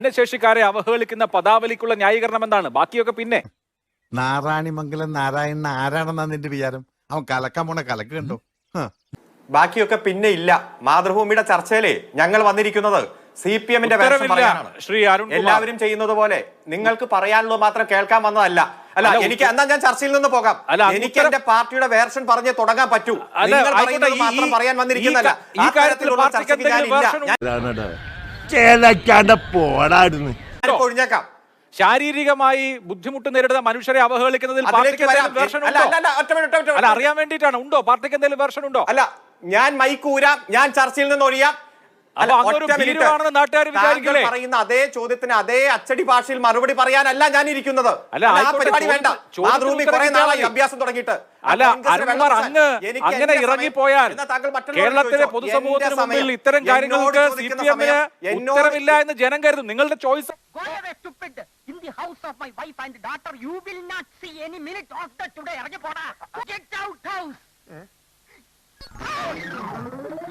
ഭിന്നശേഷിക്കാരെ അവഹേളിക്കുന്ന പദാവലിക്കുള്ള ന്യായീകരണം എന്താണ്? ബാക്കിയൊക്കെ പിന്നെ. നാരായണിമംഗലം നാരായണൻ ആരാണെന്നാ നിന്റെ വിചാരം? അവൻ കലക്കാൻ പോണ കലക്ക് കണ്ടോ? ബാക്കിയൊക്കെ പിന്നെ ഇല്ല. മാതൃഭൂമിയുടെ ചർച്ചയിലെ ഞങ്ങൾ വന്നിരിക്കുന്നത് CPM-ന്റെ വേർഷൻ പറയാനാണ്. ശ്രീ അരുൺ, എല്ലാവരും ചെയ്യുന്നത് പോലെ നിങ്ങൾക്ക് പറയാനുള്ളത് മാത്രം കേൾക്കാൻ വന്നതല്ല. അല്ല, എനിക്ക് എന്നാ ഞാൻ ചർച്ചയിൽ നിന്ന് പോകാം. എനിക്ക് എന്റെ പാർട്ടിയുടെ വേർഷൻ പറഞ്ഞ് തുടങ്ങാൻ പറ്റൂ. നിങ്ങൾ പറയുന്നത് മാത്രം പറയാൻ വന്നിരിക്കുന്നല്ല. ഈ കാര്യത്തിലുള്ള ചർച്ചയ്ക്ക് ഒഴിഞ്ഞേക്കാം. ശാരീരികമായി ബുദ്ധിമുട്ട് നേരിടുന്ന മനുഷ്യരെ അവഹേളിക്കുന്നതിൽ പാർട്ടിക്ക് എന്തെങ്കിലും വേർഷൻ ഉണ്ടോ? അല്ല, അറിയാൻ വേണ്ടിയിട്ടാണ്. ഉണ്ടോ പാർട്ടിക്ക് എന്തെങ്കിലും വേർഷൻ ഉണ്ടോ? അല്ല, ഞാൻ മൈക്ക് ഊരാം, ഞാൻ ചർച്ചയിൽ നിന്ന് ഒഴിയാം. പറയുന്ന അതേ ചോദ്യത്തിന് അതേ അച്ചടി ഭാഷയിൽ മറുപടി പറയാനല്ല ഞാൻ ഇരിക്കുന്നത്. പരിപാടി വേണ്ട. മാതൃഭൂമി കുറെ നാളായി അഭ്യാസം തുടങ്ങിയിട്ട്. അല്ല, അങ്ങനെ ഇറങ്ങിപ്പോയാൽ കേരളത്തിലെ പൊതുസമൂഹത്തിന് മുമ്പിൽ ഇത്തരം കാര്യങ്ങൾക്ക് CPM-ന് ഉത്തരവില്ല എന്ന് ജനം കരുതും. നിങ്ങളുടെ choice. In the house of my wife and daughter, you will not see any minute of that today. Get out house.